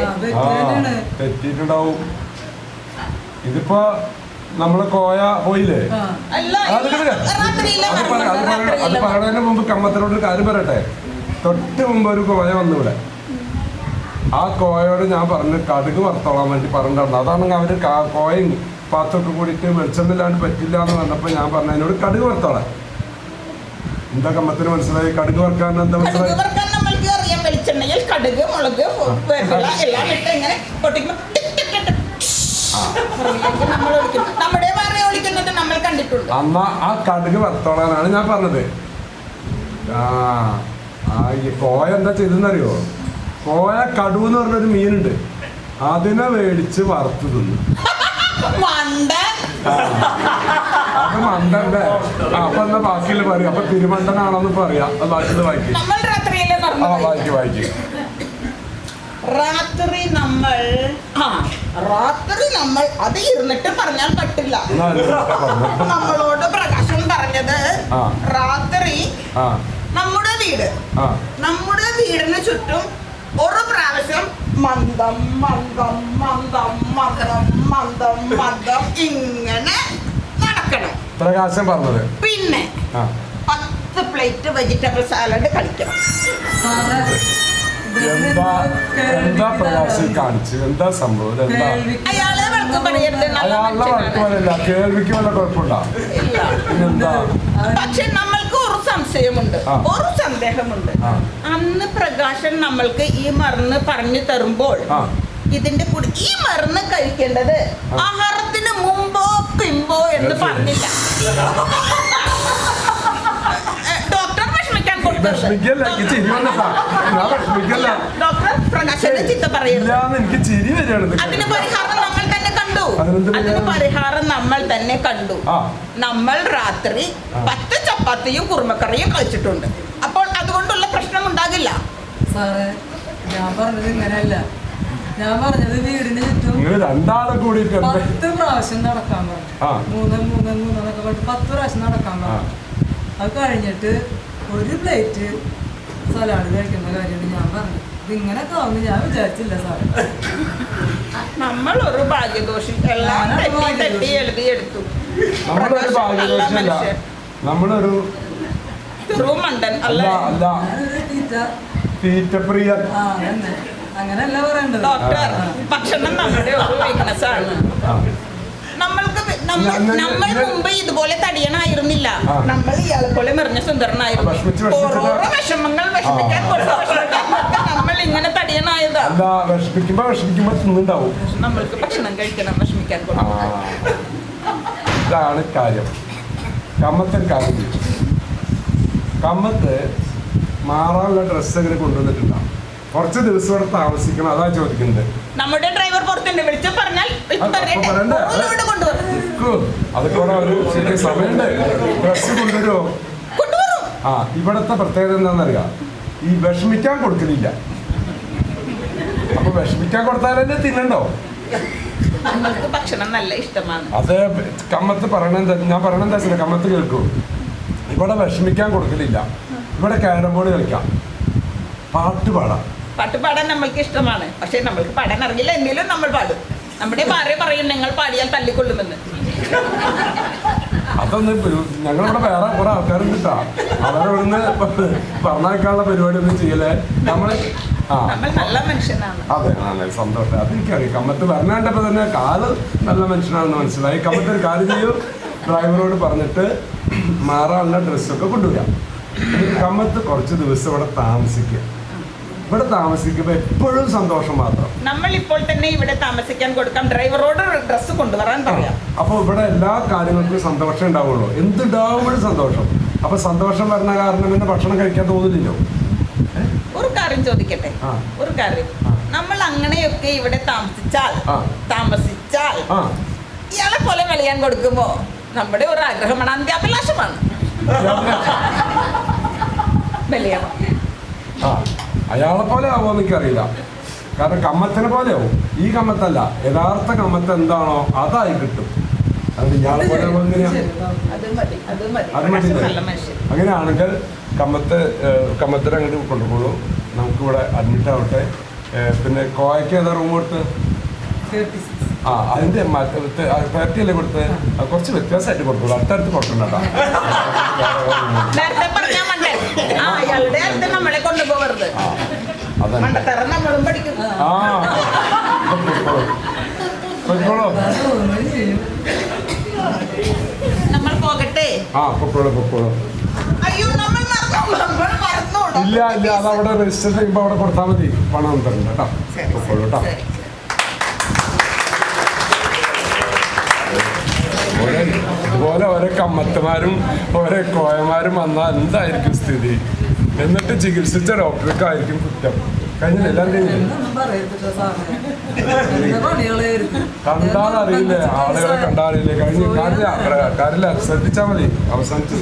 തെറ്റിയിട്ടുണ്ടാവും. ഇതിപ്പോ നമ്മളെ കോയ പോയില്ലേ? അത് പറയുന്നതിന് മുമ്പ് കമ്മത്തിനോടൊരു കാര്യം പറയട്ടെ. തൊട്ട് മുമ്പ് ഒരു കോയ വന്നിവിടെ. ആ കോയോട് ഞാൻ പറഞ്ഞു കടുക് വറുത്തോളാൻ വേണ്ടി പറഞ്ഞിട്ടുണ്ട്. അതാണ് അവര് കോയും പാത്രമൊക്കെ കൂടിയിട്ട് വെളിച്ചെണ്ണില്ലാണ്ട് പറ്റില്ല എന്ന് പറഞ്ഞപ്പോൾ ഞാൻ പറഞ്ഞു അതിനോട് കടുക് വറുത്തോളാം. എന്താ കമ്മത്തിന് മനസ്സിലായി? കടുക് വറുക്കാൻ എന്താ മനസ്സിലായി? നമ്മൾക്ക് അറിയാം. വെളിച്ചെണ്ണയിൽ കടുക്, മുളക്, എല്ലാം ഇട്ട് ഇങ്ങനെ നമ്മുടെ ഭാര്യ ഒളിക്കുന്നത് നമ്മൾ കണ്ടിട്ടുണ്ട്. അന്നാ ആ കടുക് വറുത്തോളാനാണ് ഞാൻ പറഞ്ഞത്. ഈ കോയ എന്താ ചെയ്തെന്നറിയോ? കോയ കടുവ് എന്ന് പറഞ്ഞൊരു മീനുണ്ട്. അതിനെ മേടിച്ച് വറുത്ത് തിന്നു. അപ്പൊ മണ്ടന്റെ അപ്പൊ എന്താ ബാക്കിയുള്ള പറയും? അപ്പൊ തിരുമണ്ടനാണെന്ന് പറയാം. ബാക്കിയുള്ള വായിക്കും. വായിക്കും. രാത്രി നമ്മൾ അത് ഇരുന്നിട്ട് പറഞ്ഞാൽ പറ്റില്ല. നമ്മളോട് പ്രകാശൻ പറഞ്ഞത് രാത്രി നമ്മുടെ വീടിന് ചുറ്റും ഒരു പ്രാവശ്യം മന്ദം മന്ദം മന്ദം മന്ദം മന്ദം മന്ദം ഇങ്ങനെ നടക്കണം. പ്രകാശം പറഞ്ഞത്. പിന്നെ 10 പ്ലേറ്റ് വെജിറ്റബിൾ സാലഡ് കഴിക്കണം. എന്താ പ്രകാശം കാണിച്ചു? എന്താ സംഭവം? എന്താ അയാളെ വഴക്ക് പറയരുത്. അയാളുടെ വഴക്കുമല്ല, കേൾവിക്ക് വല്ല കുഴപ്പമുണ്ടോ? പിന്നെന്താ? പക്ഷെ നമ്മൾക്ക് ഒരു സംശയമുണ്ട്, ഒരു സന്ദേഹമുണ്ട്. അന്ന് പ്രകാശൻ നമ്മൾക്ക് ഈ മരുന്ന് പറഞ്ഞു തരുമ്പോൾ ഇതിന്റെ കൂടെ ഈ മരുന്ന് കഴിക്കേണ്ടത് ആഹാരത്തിന് മുമ്പോ പിമ്പോ എന്ന് പറഞ്ഞില്ല. ഡോക്ടർ പ്രകാശന്റെ ചിത്ത പറയരുത്. അതിന് പരിഹാരം നമ്മൾ തന്നെ കണ്ടു. നമ്മൾ രാത്രി 10 ചപ്പാത്തിയും കുറുമക്കറിയും കഴിച്ചിട്ടുണ്ട്. അപ്പോൾ അതുകൊണ്ടുള്ള പ്രശ്നം ഉണ്ടാകില്ല. സാറേ ഞാൻ പറഞ്ഞത് ഇങ്ങനെയല്ല. ഞാൻ പറഞ്ഞത് വീടിന് ചുറ്റും 10 പ്രാവശ്യം നടക്കാൻ പറഞ്ഞു. 3 എന്നൊക്കെ പറഞ്ഞിട്ട് 10 പ്രാവശ്യം നടക്കാൻ പറഞ്ഞു. അത് കഴിഞ്ഞിട്ട് ഒരു പ്ലേറ്റ് സലാഡ് കഴിക്കുന്ന കാര്യമാണ് ഞാൻ പറഞ്ഞത്. ഇതിങ്ങനൊക്കെ ആവുമെന്ന് ഞാൻ വിചാരിച്ചില്ല സാറേ. നമ്മൾ ഒരു ഭാഗ്യദോഷി. എല്ലാം തെറ്റി എഴുതിയെടുത്തു. നമ്മളൊരു മണ്ടൻ അല്ല. അങ്ങനെയല്ല പറയേണ്ടത്. ഡോക്ടർ, ഭക്ഷണം നമ്മുടെ ഒരു വീക്ക്നെസ് ആണ്. നമ്മൾ മുമ്പ് ഇതുപോലെ തടിയനായിരുന്നില്ല. നമ്മൾ ഇയാളെ പോലെ നിറഞ്ഞ സുന്ദരനായിരുന്നു. ഓരോ വിഷമങ്ങൾ വിഷമിക്കാൻ നമ്മൾ ഇങ്ങനെ തടിയനായതാ. നമ്മൾക്ക് ഭക്ഷണം കഴിക്കണം, വിഷമിക്കാൻ. ഇതാണ് കാര്യം. കമ്മത്തെ കാര്യം. കമ്മത്ത് മാറാനുള്ള ഡ്രസ്സ് ഇങ്ങനെ കൊണ്ടുവന്നിട്ടുണ്ടാവും. കുറച്ച് ദിവസം ഇവിടെ താമസിക്കണം. അതാ ചോദിക്കുന്നത്. നമ്മുടെ ഡ്രൈവർ പുറത്തുണ്ട്. വിളിച്ചു പറഞ്ഞാൽ അതൊക്കെ ഒരു സമയമുണ്ട്. ഡ്രസ്സ് കൊണ്ടുവരുമോ? ഇവിടത്തെ പ്രത്യേകത എന്താണെന്നറിയാം, ഈ വിഷമിക്കാൻ കൊടുക്കലില്ല. അപ്പൊ വിഷമിക്കാൻ കൊടുത്താലല്ലേ തിന്നണ്ടോ? ഭക്ഷണം നല്ല ഇഷ്ടമാണ്. അത് കമ്മത്ത് പറയണെന്താ, ഞാൻ പറയണെന്താ വെച്ചാൽ കമ്മത്ത് കേൾക്കൂ. ഇവിടെ വിഷമിക്കാൻ കൊടുക്കലില്ല. ഇവിടെ ക്യാരം ബോർഡ് കളിക്കാം, പാട്ട് പാടാം. പാട്ട് പാടാൻ നമ്മൾക്ക് ഇഷ്ടമാണ്. പക്ഷെ നമ്മൾക്ക് പാടാൻ അറിയില്ല. എന്തെങ്കിലും നമ്മൾ പാടും. നമ്മുടെ ഭാര്യ പറയും നിങ്ങൾ പാടിയാൽ തല്ലിക്കൊള്ളുമെന്ന്. അതൊന്നും ഞങ്ങളിവിടെ വേറെ കുറെ ആൾക്കാരും കിട്ടാ. അവരവിടുന്ന് പറഞ്ഞേക്കാനുള്ള പരിപാടി ഒന്നും ചെയ്യലേ. നമ്മൾ നല്ല മനുഷ്യനാണ്. അതെ, നല്ല സന്തോഷം. അതെനിക്കറിയാം. കമ്മത്ത് വരണേണ്ടപ്പോ തന്നെ കാല് നല്ല മനുഷ്യനാണെന്ന് മനസ്സിലായി. കമ്മത്ത് ഒരു കാര്യം ചെയ്യൂ, ഡ്രൈവറോട് പറഞ്ഞിട്ട് മാറാനുള്ള ഡ്രസ്സൊക്കെ കൊണ്ടുവരാം. കമ്മത്ത് കുറച്ച് ദിവസം ഇവിടെ താമസിക്കുക. ഇവിടെ താമസിക്കുമ്പോൾ എപ്പോഴും സന്തോഷം മാത്രം. നമ്മൾ ഇപ്പോൾ തന്നെ ഇവിടെ താമസിക്കാൻ കൊടുക്കാം. ഡ്രൈവറോട് ഡ്രസ്സ് കൊണ്ടുവരാൻ പറയാം. അപ്പോൾ ഇവിടെ എല്ലാ കാര്യങ്ങൾക്കും സന്തോഷം ഉണ്ടാവുള്ളൂ. എന്തുണ്ടാവുമ്പോഴും സന്തോഷം. അപ്പൊ സന്തോഷം വരുന്ന കാരണം പിന്നെ ഭക്ഷണം കഴിക്കാൻ തോന്നില്ലല്ലോ. ഒരു കാര്യം ചോദിക്കട്ടെ, ഒരു കാര്യം. നമ്മൾ അങ്ങനെയൊക്കെ ഇവിടെ താമസിച്ചാൽ ഇയാളെ പോലെ വെളിയാൻ കൊടുക്കുമ്പോ നമ്മുടെ ഒരു ആഗ്രഹമാണ്, അന്ത്യാഭിലാഷമാണ്. വെളിയണം. അയാളെ പോലെ ആവുമോ എനിക്കറിയില്ല. കാരണം കമ്മത്തിനെ പോലെ ആവും. ഈ കമ്മത്തല്ല, യഥാർത്ഥ കമ്മത്ത് എന്താണോ അതായി കിട്ടും. അത് ഇയാളെ പോലെ അങ്ങനെയാണെങ്കിൽ കമ്മത്തിന് അങ്ങോട്ട് കൊണ്ടുപോകുള്ളൂ. നമുക്കിവിടെ അഡ്മിറ്റ് ആവട്ടെ. പിന്നെ കോയക്ക് ഏതാ റൂം കൊടുത്ത്? അതിന്റെ 30 അല്ലേ കൊടുത്ത്? കുറച്ച് വ്യത്യാസമായിട്ട് കൊടുക്കുള്ളൂ. അടുത്തടുത്ത് കൊടുക്കണ്ട. നമ്മൾ പോകട്ടെ. പൊക്കോളൂ. ഇല്ല അതവിടെ രജിസ്റ്റർ ചെയ്യുമ്പോൾ അവിടെ കൊടുത്താൽ മതി. പണം തരണ്ട കേട്ടോ. പൊക്കോളൂ കേട്ടോ. ഇതുപോലെ ഓരോ കമ്മത്തമാരും ഓരോ കോയമാരും വന്നാൽ എന്തായിരിക്കും സ്ഥിതി? എന്നിട്ട് ചികിത്സിച്ച ഡോക്ടർക്കായിരിക്കും കുറ്റം. കഴിഞ്ഞില്ല കണ്ടാലറിയില്ലേ, ആളുകളെ കണ്ടാറിയില്ലേ? കാര്യമില്ല, ശ്രദ്ധിച്ചാൽ മതി. അവസാനിച്ചു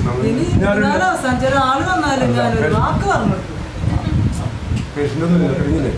പേഷ്യൻ്റൊന്നുമില്ല, കഴിഞ്ഞില്ലേ?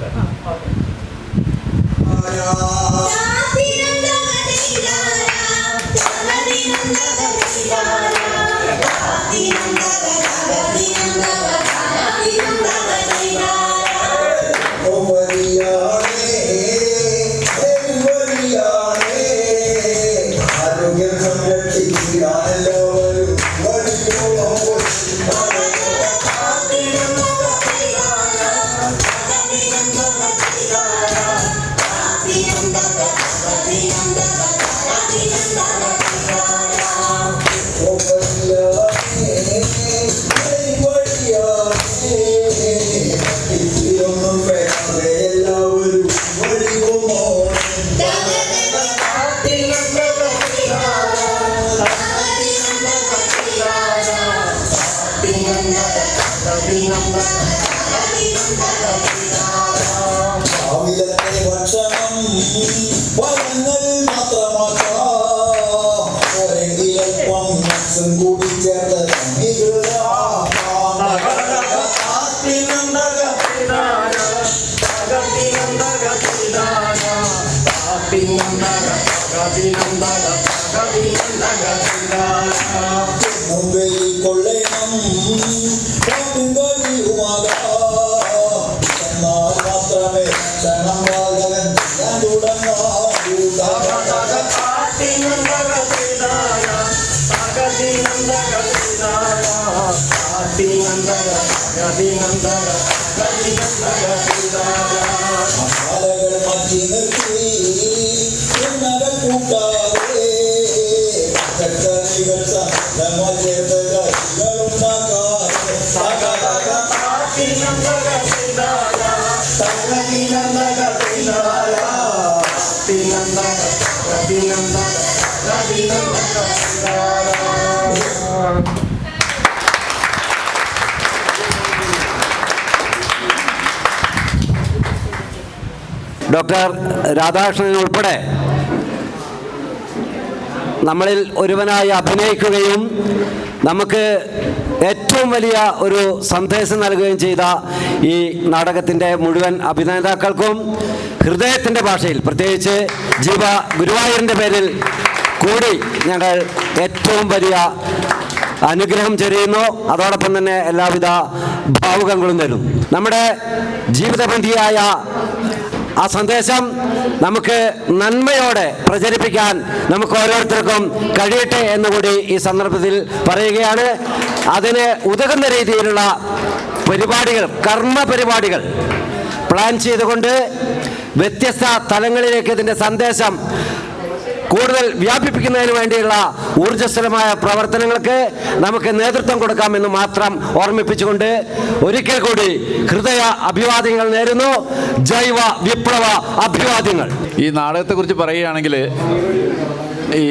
ഡോക്ടർ രാധാകൃഷ്ണൻ ഉൾപ്പെടെ നമ്മളിൽ ഒരുവനായി അഭിനയിക്കുകയും നമുക്ക് ഏറ്റവും വലിയ ഒരു സന്ദേശം നൽകുകയും ചെയ്ത ഈ നാടകത്തിൻ്റെ മുഴുവൻ അഭിനേതാക്കൾക്കും ഹൃദയത്തിൻ്റെ ഭാഷയിൽ, പ്രത്യേകിച്ച് ജീവ ഗുരുവായൂരിൻ്റെ പേരിൽ കൂടി ഞങ്ങൾ ഏറ്റവും വലിയ അനുഗ്രഹം ചൊരിയുന്നു. അതോടൊപ്പം തന്നെ എല്ലാവിധ ഭാവുകങ്ങളും തരും. നമ്മുടെ ജീവിതബന്ധിയായ ആ സന്ദേശം നമുക്ക് നന്മയോടെ പ്രചരിപ്പിക്കാൻ നമുക്ക് ഓരോരുത്തർക്കും കഴിയട്ടെ എന്നുകൂടി ഈ സന്ദർഭത്തിൽ പറയുകയാണ്. അതിന് ഉതകുന്ന രീതിയിലുള്ള പരിപാടികൾ, കർമ്മ പരിപാടികൾ പ്ലാൻ ചെയ്തുകൊണ്ട് വ്യത്യസ്ത തലങ്ങളിലേക്ക് ഇതിൻ്റെ സന്ദേശം കൂടുതൽ വ്യാപിപ്പിക്കുന്നതിന് വേണ്ടിയുള്ള ഊർജ്ജസ്വലമായ പ്രവർത്തനങ്ങൾക്ക് നമുക്ക് നേതൃത്വം കൊടുക്കാമെന്ന് മാത്രം ഓർമ്മിപ്പിച്ചുകൊണ്ട് ഒരിക്കൽ കൂടി ഹൃദയ അഭിവാദ്യങ്ങൾ നേരുന്നു. ജൈവ വിപ്ലവ അഭിവാദ്യങ്ങൾ. ഈ നാടകത്തെക്കുറിച്ച് പറയുകയാണെങ്കിൽ ഈ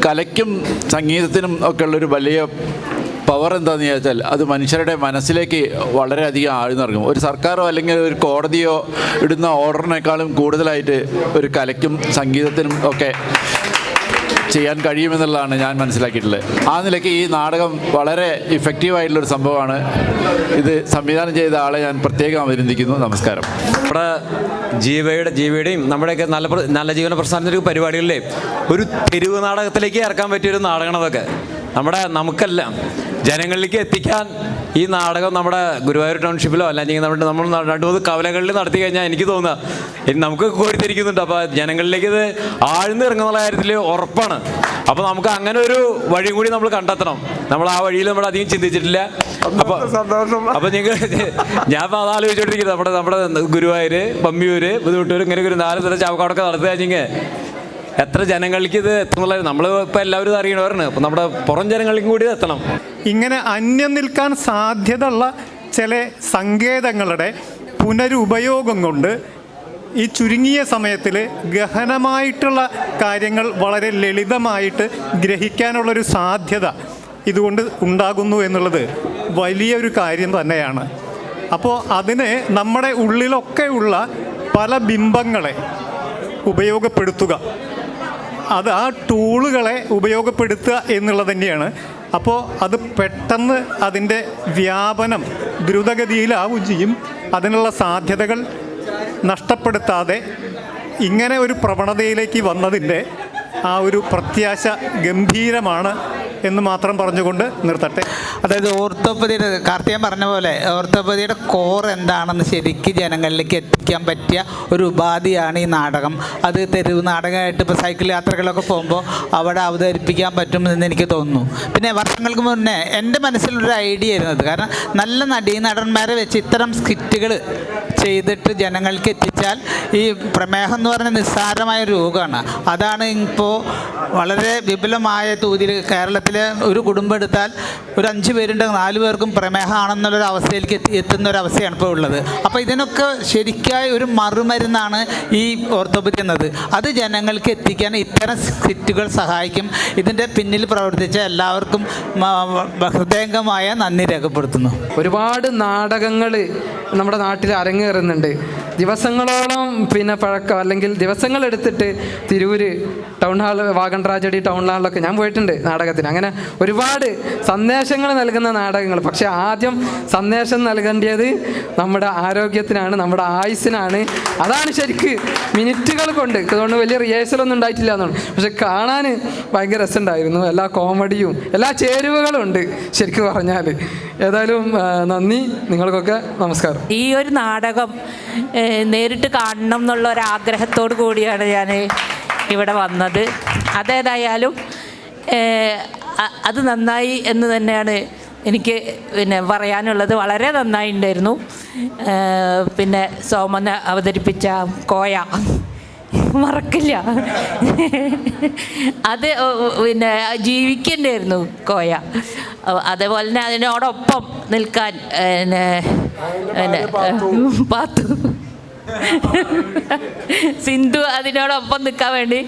കലയ്ക്കും സംഗീതത്തിനും ഒക്കെ ഉള്ളൊരു വലിയ പവർ എന്താണെന്ന് ചോദിച്ചാൽ അത് മനുഷ്യരുടെ മനസ്സിലേക്ക് വളരെയധികം ആഴ്ന്നിറങ്ങും. ഒരു സർക്കാരോ അല്ലെങ്കിൽ ഒരു കോടതിയോ ഇടുന്ന ഓർഡറിനേക്കാളും കൂടുതലായിട്ട് ഒരു കലയ്ക്കും സംഗീതത്തിനും ഒക്കെ ചെയ്യാൻ കഴിയുമെന്നുള്ളതാണ് ഞാൻ മനസ്സിലാക്കിയിട്ടുള്ളത്. ആ നിലയ്ക്ക് ഈ നാടകം വളരെ ഇഫക്റ്റീവായിട്ടുള്ളൊരു സംഭവമാണ്. ഇത് സംവിധാനം ചെയ്ത ആളെ ഞാൻ പ്രത്യേകം അഭിനന്ദിക്കുന്നു. നമസ്കാരം. നമ്മുടെ ജീവയുടെയും നമ്മുടെയൊക്കെ നല്ല ജീവന പ്രസ്ഥാനത്തിൻ്റെ പരിപാടികളിലെ ഒരു തെരുവ് നാടകത്തിലേക്ക് ഇറക്കാൻ പറ്റിയൊരു നാടകമാണ് അതൊക്കെ. നമുക്കെല്ലാം ജനങ്ങളിലേക്ക് എത്തിക്കാൻ ഈ നാടകം നമ്മുടെ ഗുരുവായൂർ ടൗൺഷിപ്പിലോ അല്ലെങ്കിൽ നമ്മൾ 2-3 കവലകളിൽ നടത്തി കഴിഞ്ഞാൽ എനിക്ക് തോന്നുക നമുക്ക് കോരിത്തിരിക്കുന്നുണ്ട്. അപ്പോൾ ജനങ്ങളിലേക്ക് ഇത് ആഴ്ന്നിറങ്ങുന്നുള്ള കാര്യത്തിൽ ഉറപ്പാണ്. അപ്പോൾ നമുക്ക് അങ്ങനെ ഒരു വഴി കൂടി നമ്മൾ കണ്ടെത്തണം. നമ്മൾ ആ വഴിയിൽ നമ്മൾ അധികം ചിന്തിച്ചിട്ടില്ല. അപ്പോൾ ഞാൻ ഇപ്പോൾ അത് ആലോചിച്ചുകൊണ്ടിരിക്കുന്നത് നമ്മുടെ ഗുരുവായൂർ, പമ്മിയൂര്, ബുദ്ധിമുട്ടൂർ, ഇങ്ങനെ ഒരു 4 സ്ഥലം ചാവക്കാടൊക്കെ നടത്തുക കഴിഞ്ഞെങ്കിൽ എത്ര ജനങ്ങൾക്ക് ഇത് എത്തുന്നുള്ള നമ്മൾ ഇപ്പോൾ എല്ലാവരും അറിയണവരാണ്. അപ്പം നമ്മുടെ പുറം ജനങ്ങൾക്കും കൂടി എത്തണം. ഇങ്ങനെ അന്യം നിൽക്കാൻ സാധ്യതയുള്ള ചില സങ്കേതങ്ങളുടെ പുനരുപയോഗം കൊണ്ട് ഈ ചുരുങ്ങിയ സമയത്തിൽ ഗഹനമായിട്ടുള്ള കാര്യങ്ങൾ വളരെ ലളിതമായിട്ട് ഗ്രഹിക്കാനുള്ളൊരു സാധ്യത ഇതുകൊണ്ട് ഉണ്ടാകുന്നു എന്നുള്ളത് വലിയൊരു കാര്യം തന്നെയാണ്. അപ്പോൾ അതിന് നമ്മുടെ ഉള്ളിലൊക്കെയുള്ള പല ബിംബങ്ങളെ ഉപയോഗപ്പെടുത്തുക, അത് ആ ടൂളുകളെ ഉപയോഗപ്പെടുത്തുക എന്നുള്ളത് തന്നെയാണ്. അപ്പോൾ അത് പെട്ടെന്ന് അതിൻ്റെ വ്യാപനം ദ്രുതഗതിയിലാവുകയും ചെയ്യും. അതിനുള്ള സാധ്യതകൾ നഷ്ടപ്പെടുത്താതെ ഇങ്ങനെ ഒരു പ്രവണതയിലേക്ക് വന്നതിൻ്റെ ആ ഒരു പ്രത്യാശ ഗംഭീരമാണ് എന്ന് മാത്രം പറഞ്ഞുകൊണ്ട് നിർത്തട്ടെ. അതായത് ഓർത്തോപ്പതിയുടെ കാർത്തികൻ പറഞ്ഞ പോലെ ഓർത്തോപ്പതിയുടെ കോർ എന്താണെന്ന് ശരിക്കും ജനങ്ങളിലേക്ക് എത്തിക്കാൻ പറ്റിയ ഒരു ഉപാധിയാണ് ഈ നാടകം. അത് തെരുവ് നാടകമായിട്ട് ഇപ്പോൾ സൈക്കിൾ യാത്രകളൊക്കെ പോകുമ്പോൾ അവിടെ അവതരിപ്പിക്കാൻ പറ്റുമെന്ന് എനിക്ക് തോന്നുന്നു. പിന്നെ വർഷങ്ങൾക്ക് മുന്നേ എൻ്റെ മനസ്സിലൊരു ഐഡിയ ആയിരുന്നത്, കാരണം നല്ല നടീനടന്മാരെ വെച്ച് ഇത്തരം സ്കിറ്റുകൾ ചെയ്തിട്ട് ജനങ്ങൾക്ക് എത്തിച്ചാൽ ഈ പ്രമേഹം എന്ന് പറഞ്ഞ നിസ്സാരമായ രോഗമാണ്. അതാണ് ഇപ്പോൾ വളരെ വിപുലമായ തോതിൽ കേരളത്തിൽ ഒരു കുടുംബം എടുത്താൽ ഒരു 5 പേരുണ്ടെങ്കിൽ 4 പേർക്കും പ്രമേഹമാണെന്നുള്ളൊരു അവസ്ഥയിലേക്ക് എത്തുന്നൊരവസ്ഥയാണ് ഇപ്പോൾ ഉള്ളത്. അപ്പോൾ ഇതിനൊക്കെ ശരിക്കായ ഒരു മറുമരുന്നാണ് ഈ ഓർത്തോപ്പതി എന്നത്. അത് ജനങ്ങൾക്ക് എത്തിക്കാൻ ഇത്തരം സ്കിറ്റുകൾ സഹായിക്കും. ഇതിൻ്റെ പിന്നിൽ പ്രവർത്തിച്ച എല്ലാവർക്കും ഹൃദയംഗമായ നന്ദി രേഖപ്പെടുത്തുന്നു. ഒരുപാട് നാടകങ്ങൾ നമ്മുടെ നാട്ടിൽ അരങ്ങേറുന്നുണ്ട്. ദിവസങ്ങളോളം പഴക്കം അല്ലെങ്കിൽ ദിവസങ്ങളെടുത്തിട്ട് Tirur town hall, wagon tragedy town ഹാളിലൊക്കെ ഞാൻ പോയിട്ടുണ്ട് നാടകത്തിന്. അങ്ങനെ ഒരുപാട് സന്ദേശങ്ങൾ നൽകുന്ന നാടകങ്ങൾ. പക്ഷേ ആദ്യം സന്ദേശം നൽകേണ്ടത് നമ്മുടെ ആരോഗ്യത്തിനാണ്, നമ്മുടെ ആയുസ്സിനാണ്. അതാണ് ശരിക്ക് മിനിറ്റുകൾ കൊണ്ട്. അതുകൊണ്ട് വലിയ റിഹേഴ്സലൊന്നും ഉണ്ടായിട്ടില്ല എന്നാണ്, പക്ഷെ കാണാൻ ഭയങ്കര രസമുണ്ടായിരുന്നു. എല്ലാ കോമഡിയും എല്ലാ ചേരുവകളും ഉണ്ട് ശരിക്കും പറഞ്ഞാൽ. ഏതായാലും നന്ദി, നിങ്ങൾക്കൊക്കെ നമസ്കാരം. ഈ ഒരു നാടകം നേരിട്ട് കാണണം എന്നുള്ള ഒരാഗ്രഹത്തോടു കൂടിയാണ് ഞാൻ ഇവിടെ വന്നത്. അതേതായാലും അത് നന്നായി എന്ന് തന്നെയാണ് എനിക്ക് പറയാനുള്ളത്. വളരെ നന്നായിട്ടുണ്ടായിരുന്നു. സോമൻ അവതരിപ്പിച്ച കോയ മറക്കില്ല. അത് ജീവിക്കണ്ടായിരുന്നു കോയ. അതേപോലെ തന്നെ അതിനോടൊപ്പം നിൽക്കാൻ പാത്തു സിന്ധു അതിനോടൊപ്പം നിൽക്കാൻ വേണ്ടി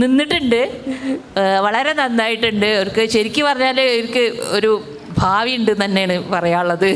നിന്നിട്ടുണ്ട്. വളരെ നന്നായിട്ടുണ്ട്. അവർക്ക് ശരിക്കും പറഞ്ഞാൽ അവർക്ക് ഒരു ഭാവി ഉണ്ട് തന്നെയാണ് പറയാനുള്ളത്.